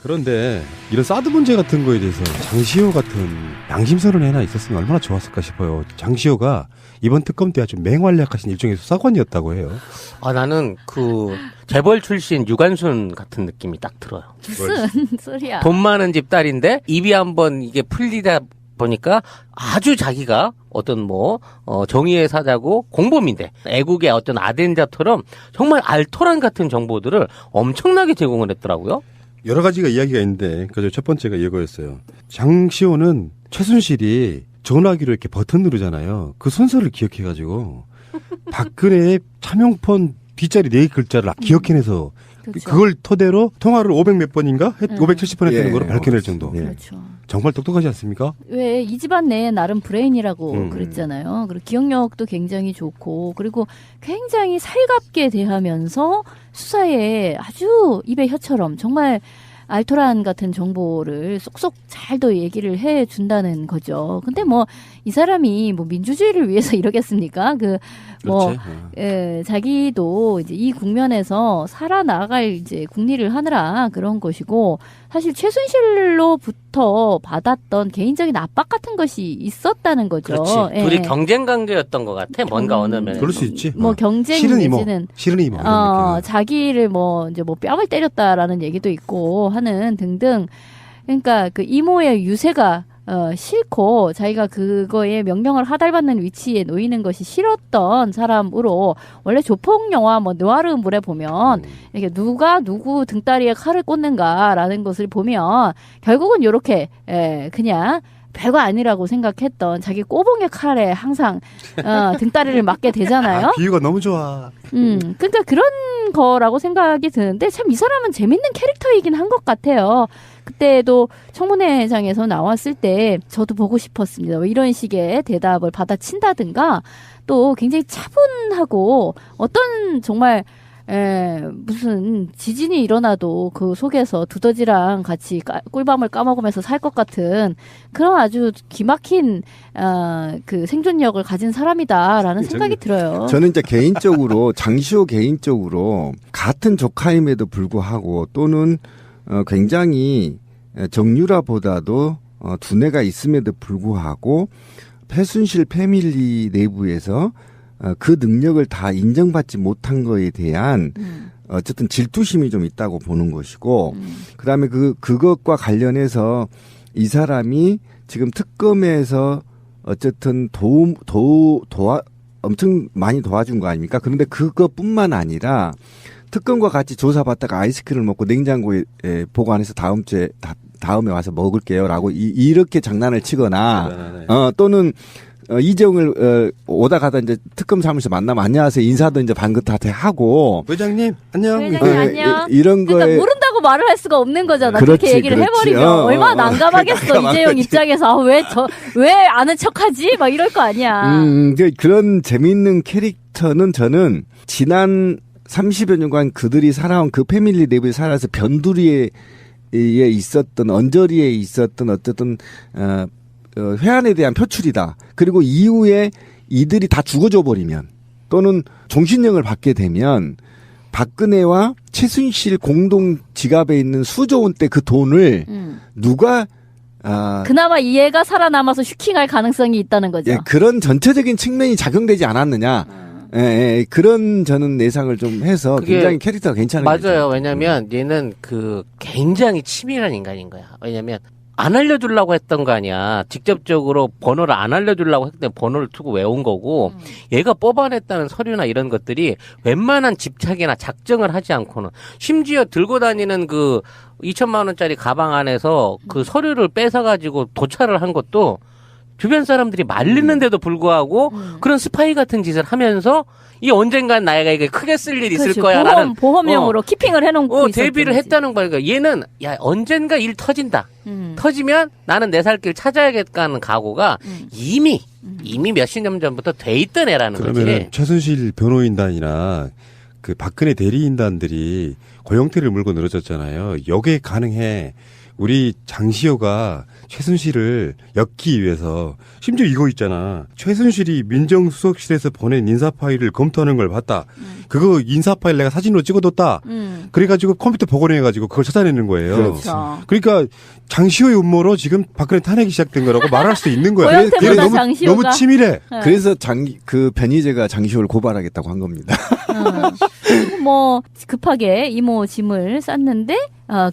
그런데 이런 사드 문제 같은 거에 대해서 장시호 같은 양심선언이 하나 있었으면 얼마나 좋았을까 싶어요. 장시호가 이번 특검 때 아주 맹활약하신 일종의 수사관이었다고 해요. 나는 그 재벌 출신 유관순 같은 느낌이 딱 들어요. 무슨 소리야. 돈 많은 집 딸인데 입이 한번 이게 풀리다 보니까 아주 자기가 어떤 정의의 사자고 공범인데 애국의 어떤 아덴자처럼 정말 알토란 같은 정보들을 엄청나게 제공을 했더라고요. 여러 가지가 이야기가 있는데 그저 첫 번째가 이거였어요. 장시호는 최순실이 전화기로 이렇게 버튼 누르잖아요. 그 순서를 기억해가지고 박근혜의 차명폰 뒷자리 4글자를 기억해내서 그렇죠. 그걸 토대로 통화를 500 몇 번인가? 570번 했다는 거로 밝혀낼 정도. 그렇죠. 정말 똑똑하지 않습니까? 왜 이 집안 내에 나름 브레인이라고 그랬잖아요. 그리고 기억력도 굉장히 좋고 그리고 굉장히 살갑게 대하면서 수사에 아주 입에 혀처럼 정말 알토란 같은 정보를 쏙쏙 잘도 얘기를 해준다는 거죠. 근데 이 사람이 민주주의를 위해서 이러겠습니까? 자기도 이제 이 국면에서 살아나갈 이제 국리를 하느라 그런 것이고, 사실 최순실로부터 받았던 개인적인 압박 같은 것이 있었다는 거죠. 그렇지. 둘이 경쟁 관계였던 것 같아. 뭔가 어느 면에서. 그럴 수 있지. 경쟁 싫은 이모. 내지는 싫은 이모. 자기를 뺨을 때렸다라는 얘기도 있고 하는 등등. 그러니까 그 이모의 유세가 싫고 자기가 그거에 명령을 하달받는 위치에 놓이는 것이 싫었던 사람으로, 원래 조폭 영화 느와르물에 보면 이렇게 누가 누구 등다리에 칼을 꽂는가라는 것을 보면 결국은 이렇게 그냥 별거 아니라고 생각했던 자기 꼬봉의 칼에 항상 등다리를 맞게 되잖아요. 비유가 너무 좋아. 그러니까 그런 거라고 생각이 드는데 참 이 사람은 재밌는 캐릭터이긴 한 것 같아요. 그때도 청문회장에서 나왔을 때 저도 보고 싶었습니다. 이런 식의 대답을 받아친다든가, 또 굉장히 차분하고 어떤 정말 무슨 지진이 일어나도 그 속에서 두더지랑 같이 꿀밤을 까먹으면서 살 것 같은 그런 아주 기막힌 그 생존력을 가진 사람이다라는 생각이 들어요. 저는 이제 개인적으로 장시호 개인적으로 같은 조카임에도 불구하고 또는 굉장히 정유라보다도 두뇌가 있음에도 불구하고 최순실 패밀리 내부에서 그 능력을 다 인정받지 못한 거에 대한 어쨌든 질투심이 좀 있다고 보는 것이고, 그다음에 그것과 관련해서 이 사람이 지금 특검에서 어쨌든 엄청 많이 도와준 거 아닙니까? 그런데 그것뿐만 아니라 특검과 같이 조사받다가 아이스크림을 먹고 냉장고에 보관해서 다음에 와서 먹을게요라고 이렇게 장난을 치거나 또는 이재용을 오다 가다 이제 특검 사무실 만나면 안녕하세요 인사도 이제 반긋하게 하고, 회장님 안녕. 회장님 안녕. 이런 거에 그러니까 모른다고 말을 할 수가 없는 거잖아. 그렇지, 그렇게 얘기를 그렇지. 해버리면 얼마나 난감하겠어. 이재용 입장에서 왜 아는 척하지? 막 이럴 거 아니야. 그런 재미있는 캐릭터는 저는 지난 30여 년간 그들이 살아온 그 패밀리 내부에 살아서 변두리에 있었던 언저리에 있었던 어쨌든 회한에 대한 표출이다. 그리고 이후에 이들이 다 죽어줘 버리면 또는 종신형을 받게 되면 박근혜와 최순실 공동 지갑에 있는 수조 원대 그 돈을 누가 그나마 이해가 살아남아서 슈킹할 가능성이 있다는 거죠. 예, 그런 전체적인 측면이 작용되지 않았느냐. 그런 저는 예상을 좀 해서 굉장히 캐릭터가 괜찮은 거죠. 맞아요. 왜냐면 얘는 굉장히 치밀한 인간인 거야. 왜냐면 안 알려주려고 했던 거 아니야. 직접적으로 번호를 안 알려주려고 했을 때 번호를 투고 외운 거고, 얘가 뽑아냈다는 서류나 이런 것들이 웬만한 집착이나 작정을 하지 않고는, 심지어 들고 다니는 2천만 원짜리 가방 안에서 그 서류를 뺏어가지고 도찰을 한 것도 주변 사람들이 말리는데도 불구하고 그런 스파이 같은 짓을 하면서 이 언젠간 나이가 이게 크게 쓸 일 있을 거야라는 보험용으로 키핑을 해놓고 대비를 했다는 거야. 그러니까 얘는 언젠가 일 터진다. 터지면 나는 내 살 길 찾아야겠다는 각오가 이미 몇십 년 전부터 돼 있던 애라는 거지. 그러면 최순실 변호인단이나 그 박근혜 대리인단들이 고영태를 물고 늘어졌잖아요. 여기에 가능해. 우리 장시호가 최순실을 엮기 위해서, 심지어 이거 있잖아. 최순실이 민정수석실에서 보낸 인사 파일을 검토하는 걸 봤다. 그거 인사 파일 내가 사진으로 찍어뒀다. 그래가지고 컴퓨터 복원해가지고 그걸 찾아내는 거예요. 그렇죠. 그러니까 장시호의 음모로 지금 박근혜 탄핵이 시작된 거라고 말할 수 있는 거예요. 고영태보다 너무, 장시호가- 너무 치밀해. 그래서 그 변희재가 장시호를 고발하겠다고 한 겁니다. 뭐 급하게 이모 짐을 쌌는데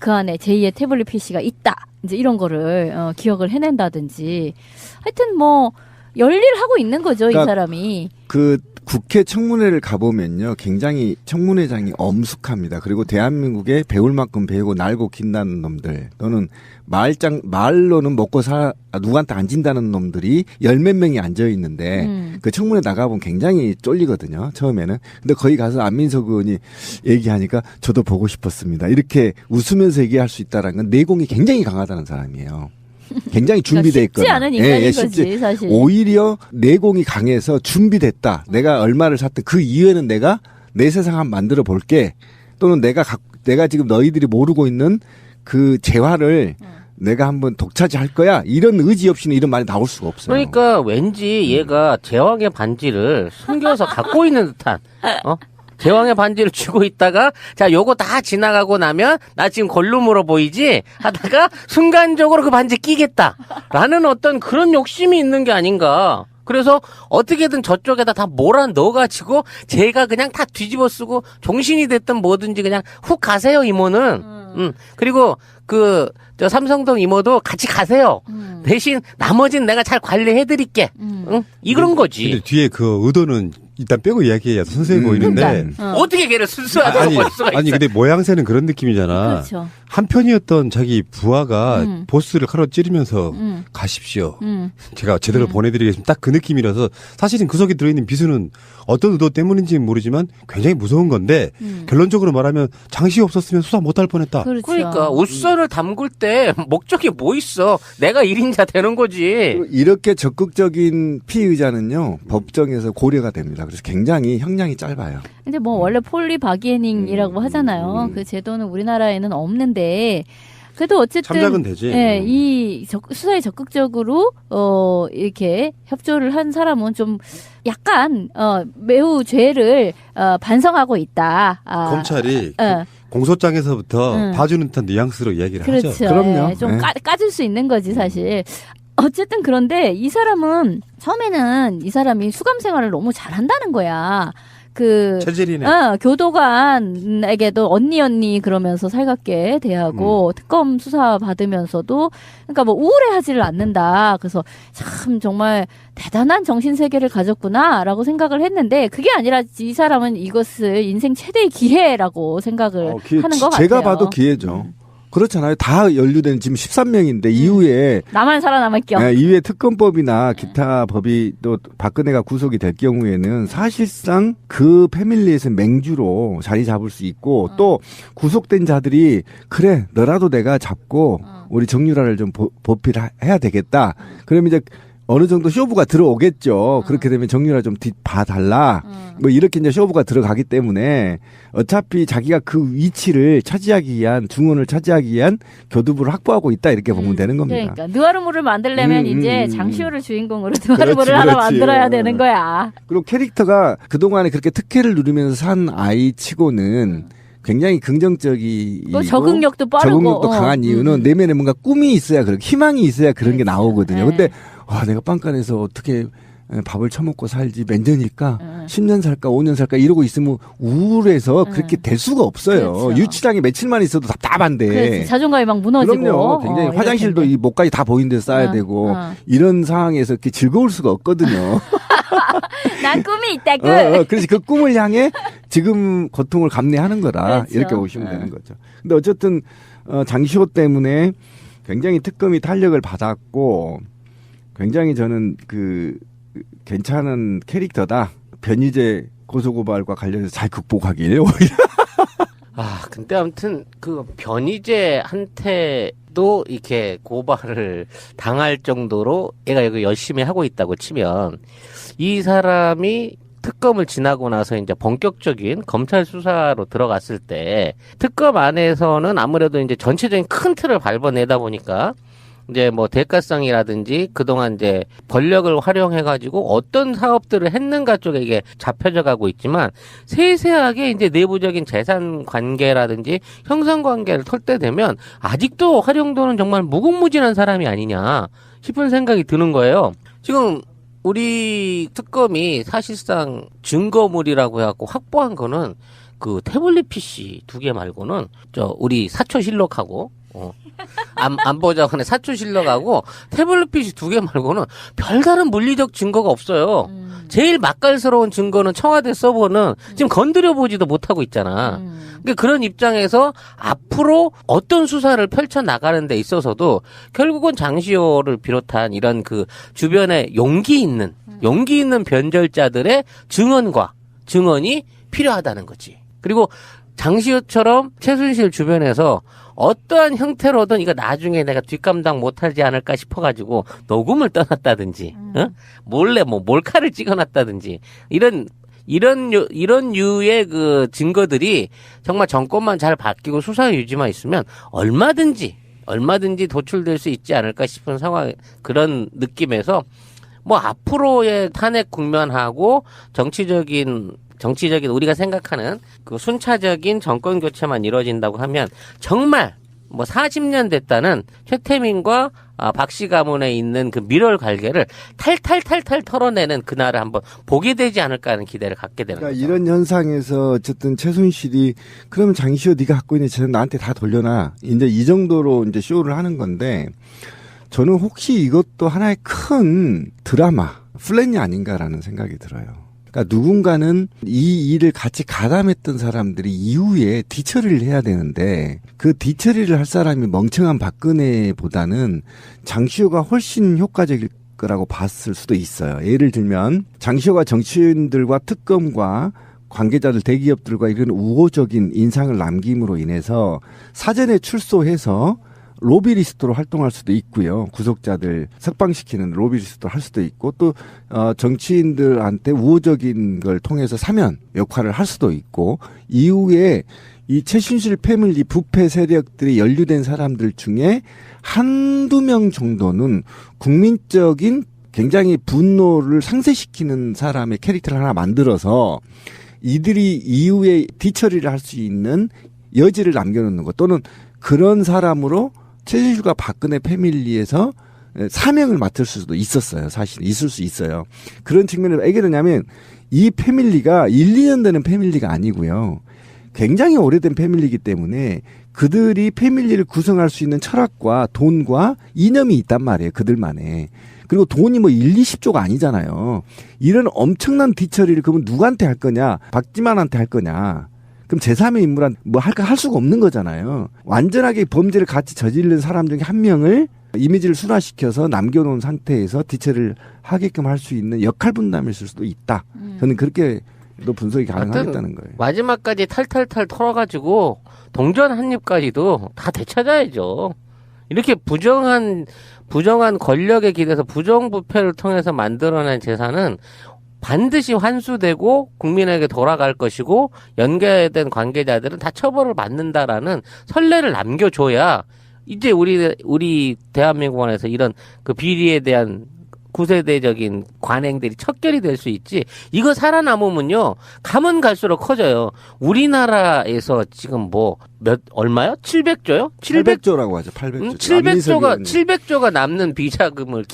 그 안에 제2의 태블릿 PC가 있다. 이제 이런 거를 기억을 해낸다든지 하여튼 뭐 열일하고 있는 거죠, 그러니까 이 사람이. 그 국회 청문회를 가보면요, 굉장히 청문회장이 엄숙합니다. 그리고 대한민국에 배울 만큼 배우고 날고 긴다는 놈들, 또는 말로는 먹고 누구한테 안 진다는 놈들이 열 몇 명이 앉아 있는데, 그 청문회 나가보면 굉장히 쫄리거든요, 처음에는. 근데 거기 가서 안민석 의원이 얘기하니까 저도 보고 싶었습니다. 이렇게 웃으면서 얘기할 수 있다는 건 내공이 굉장히 강하다는 사람이에요. 굉장히 준비돼 있거든요. 쉽지 않은 인간인 거지, 사실. 오히려 내공이 강해서 준비됐다. 내가 얼마를 샀든 그 이후에는 내가 내 세상 한번 만들어 볼게. 또는 내가 지금 너희들이 모르고 있는 그 재화를 내가 한번 독차지할 거야. 이런 의지 없이는 이런 말이 나올 수가 없어요. 그러니까 왠지 얘가 제왕의 반지를 숨겨서 갖고 있는 듯한, 제왕의 반지를 쥐고 있다가, 자, 요거 다 지나가고 나면, 나 지금 걸룸으로 보이지? 하다가, 순간적으로 그 반지 끼겠다. 라는 어떤 그런 욕심이 있는 게 아닌가. 그래서 어떻게든 저쪽에다 다 몰아 넣어가지고, 제가 그냥 다 뒤집어 쓰고, 종신이 됐든 뭐든지 그냥 훅 가세요, 이모는. 그리고 저 삼성동 이모도 같이 가세요. 대신 나머지는 내가 잘 관리해드릴게. 응? 이런 거지. 근데 뒤에 그 의도는 일단 빼고 이야기해야 순수해 보이는데. 그러니까, 어떻게 걔를 순수하다고 볼 수가 있어? 아니 근데 모양새는 그런 느낌이잖아. 그렇죠. 한편이었던 자기 부하가 보스를 칼로 찌르면서 가십시오. 제가 제대로 보내드리겠습니다. 딱 그 느낌이라서 사실은 그 속에 들어있는 비수는 어떤 의도 때문인지는 모르지만 굉장히 무서운 건데 결론적으로 말하면 장시 없었으면 수사 못할 뻔했다. 그렇죠. 그러니까 웃선을 담글 때 목적이 뭐 있어? 내가 1인자 되는 거지. 이렇게 적극적인 피의자는요, 법정에서 고려가 됩니다. 그래서 굉장히 형량이 짧아요. 근데 뭐 원래 폴리 바기에닝이라고 하잖아요. 그 제도는 우리나라에는 없는데 그래도 어쨌든 참작은 되지. 예, 수사에 적극적으로 이렇게 협조를 한 사람은 좀 약간 매우 죄를 반성하고 있다. 검찰이 어. 공소장에서부터 봐주는 듯한 뉘앙스로 이야기를 그렇죠. 하죠. 그럼요. 예, 좀 네. 까줄 수 있는 거지 사실. 어쨌든 그런데 이 사람은 처음에는 이 사람이 수감 생활을 너무 잘한다는 거야. 체질이네. 교도관에게도 언니 그러면서 살갑게 대하고 특검 수사 받으면서도 그러니까 뭐 우울해하지를 않는다. 그래서 참 정말 대단한 정신 세계를 가졌구나라고 생각을 했는데 그게 아니라 이 사람은 이것을 인생 최대의 기회라고 생각을 하는 것 같아요. 제가 봐도 기회죠. 그렇잖아요. 다 연루된 지금 13명인데 이후에 나만 살아남을 겸. 네, 이후에 특검법이나 기타 법이 또 박근혜가 구속이 될 경우에는 사실상 그 패밀리에서 맹주로 자리 잡을 수 있고 또 구속된 자들이 그래 너라도 내가 잡고 우리 정유라를 좀 보필해야 되겠다. 그러면 이제 어느 정도 쇼부가 들어오겠죠. 그렇게 되면 정유라 좀 봐달라. 뭐 이렇게 이제 쇼부가 들어가기 때문에 어차피 자기가 그 위치를 차지하기 위한 중원을 차지하기 위한 교두부를 확보하고 있다 이렇게 보면 되는 겁니다. 그러니까 느와르모를 만들려면 이제 장시호를 주인공으로 느와르모를 그렇지, 하나 그렇지. 만들어야 되는 거야. 그리고 캐릭터가 그동안에 그렇게 특혜를 누리면서 산 아이치고는 굉장히 긍정적이고 또 적응력도 빠르고 적응력도 강한 이유는 내면에 뭔가 꿈이 있어야 그런 희망이 있어야 그런 게 나오거든요. 네. 근데 와 내가 빵간에서 어떻게 밥을 처먹고 살지 몇 년일까? 10년 살까 5년 살까 이러고 있으면 우울해서 그렇게 될 수가 없어요. 그렇죠. 유치장에 며칠만 있어도 답답한데. 그렇지. 자존감이 막 무너지고. 그럼요. 굉장히 이럴 화장실도 텐데. 이 목까지 다 보이는 데 쌓아야 되고 어. 이런 상황에서 이렇게 즐거울 수가 없거든요. 난 꿈이 있다고. 그래서 그 꿈을 향해 지금 고통을 감내하는 거다. 그렇죠. 이렇게 보시면 되는 거죠. 근데 어쨌든 장시호 때문에 굉장히 특검이 탄력을 받았고 굉장히 저는 괜찮은 캐릭터다. 변희재 고소고발과 관련해서 잘 극복하길 오히려. 근데 아무튼 변희재한테도 이렇게 고발을 당할 정도로 얘가 여기 열심히 하고 있다고 치면 이 사람이 특검을 지나고 나서 이제 본격적인 검찰 수사로 들어갔을 때 특검 안에서는 아무래도 이제 전체적인 큰 틀을 밟아내다 보니까 이제 뭐 대가성이라든지 그동안 이제 권력을 활용해가지고 어떤 사업들을 했는가 쪽에 이게 잡혀져 가고 있지만 세세하게 이제 내부적인 재산 관계라든지 형성 관계를 털 때 되면 아직도 활용도는 정말 무궁무진한 사람이 아니냐 싶은 생각이 드는 거예요. 지금 우리 특검이 사실상 증거물이라고 해갖고 확보한 거는 그 태블릿 PC 2개 말고는 우리 사초실록하고 안보자관의 사초실록하고 태블릿 PC 2개 말고는 별다른 물리적 증거가 없어요. 제일 맛깔스러운 증거는 청와대 서버는 지금 건드려보지도 못하고 있잖아. 그러니까 그런 입장에서 앞으로 어떤 수사를 펼쳐나가는 데 있어서도 결국은 장시호를 비롯한 이런 그 주변에 용기 있는 변절자들의 증언이 필요하다는 거지. 그리고 장시호처럼 최순실 주변에서 어떠한 형태로든 이거 나중에 내가 뒷감당 못하지 않을까 싶어가지고 녹음을 떠났다든지, 몰래 뭐 몰카를 찍어놨다든지 이런 유의 그 증거들이 정말 정권만 잘 바뀌고 수사 유지만 있으면 얼마든지 도출될 수 있지 않을까 싶은 상황, 그런 느낌에서 뭐 앞으로의 탄핵 국면하고 정치적인 우리가 생각하는 그 순차적인 정권 교체만 이루어진다고 하면 정말 뭐 40년 됐다는 최태민과 박씨 가문에 있는 그 밀월 관계를 탈탈 털어내는 그날을 한번 보게 되지 않을까 하는 기대를 갖게 되는 거죠. 이런 현상에서 어쨌든 최순실이 그러면 장시호 네가 갖고 있는 재산 나한테 다 돌려놔. 이제 이 정도로 이제 쇼를 하는 건데 저는 혹시 이것도 하나의 큰 드라마, 플랜이 아닌가라는 생각이 들어요. 그러니까 누군가는 이 일을 같이 가담했던 사람들이 이후에 뒤처리를 해야 되는데 그 뒤처리를 할 사람이 멍청한 박근혜보다는 장시호가 훨씬 효과적일 거라고 봤을 수도 있어요. 예를 들면 장시호가 정치인들과 특검과 관계자들, 대기업들과 이런 우호적인 인상을 남김으로 인해서 사전에 출소해서 로비리스트로 활동할 수도 있고요. 구속자들 석방시키는 로비리스트로 할 수도 있고 또 정치인들한테 우호적인 걸 통해서 사면 역할을 할 수도 있고 이후에 이 최순실 패밀리 부패 세력들이 연루된 사람들 중에 한두 명 정도는 국민적인 굉장히 분노를 상쇄시키는 사람의 캐릭터를 하나 만들어서 이들이 이후에 뒤처리를 할 수 있는 여지를 남겨놓는 것 또는 그런 사람으로 최순실과 박근혜 패밀리에서 사명을 맡을 수도 있었어요. 사실 있을 수 있어요. 그런 측면에서 왜 그러냐면 이 패밀리가 1, 2년 되는 패밀리가 아니고요. 굉장히 오래된 패밀리이기 때문에 그들이 패밀리를 구성할 수 있는 철학과 돈과 이념이 있단 말이에요. 그들만의. 그리고 돈이 뭐 1, 20조가 아니잖아요. 이런 엄청난 뒤처리를 그러면 누구한테 할 거냐? 박지만한테 할 거냐? 그럼 제3의 인물한 뭐 할 수가 없는 거잖아요. 완전하게 범죄를 같이 저지른 사람 중에 한 명을 이미지를 순화시켜서 남겨놓은 상태에서 뒤처리를 하게끔 할 수 있는 역할 분담일 수도 있다. 저는 그렇게도 분석이 가능하겠다는 거예요. 마지막까지 탈탈탈 털어가지고 동전 한 입까지도 다 되찾아야죠. 이렇게 부정한 권력에 기대서 부정부패를 통해서 만들어낸 재산은 반드시 환수되고 국민에게 돌아갈 것이고 연계된 관계자들은 다 처벌을 받는다라는 선례를 남겨줘야 이제 우리 대한민국 안에서 이런 그 비리에 대한 구세대적인 관행들이 척결이 될 수 있지. 이거 살아남으면요 가면 갈수록 커져요. 우리나라에서 지금 얼마요? 700조요? 800조라고 하죠. 800조. 700조가 남는 비자금을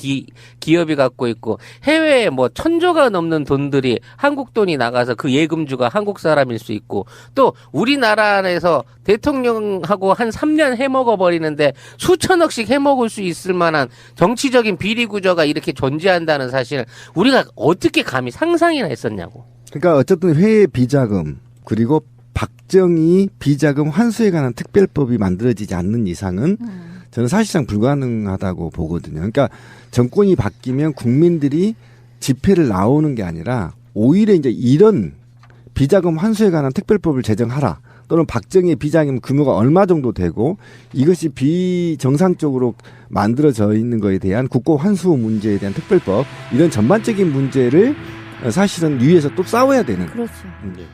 기업이 갖고 있고 해외에 1000조가 넘는 돈들이 한국 돈이 나가서 그 예금주가 한국 사람일 수 있고 또 우리나라 안에서 대통령하고 한 3년 해먹어 버리는데 수천억씩 해먹을 수 있을 만한 정치적인 비리 구조가 이렇게 존재한다는 사실 우리가 어떻게 감히 상상이나 했었냐고. 그러니까 어쨌든 회의 비자금 그리고 박정희 비자금 환수에 관한 특별법이 만들어지지 않는 이상은 저는 사실상 불가능하다고 보거든요. 그러니까 정권이 바뀌면 국민들이 집회를 나오는 게 아니라 오히려 이제 이런 비자금 환수에 관한 특별법을 제정하라. 또는 박정희의 비자금 규모가 얼마 정도 되고 이것이 비정상적으로 만들어져 있는 것에 대한 국고 환수 문제에 대한 특별법 이런 전반적인 문제를 사실은 위에서 또 싸워야 되는. 그렇죠. 네.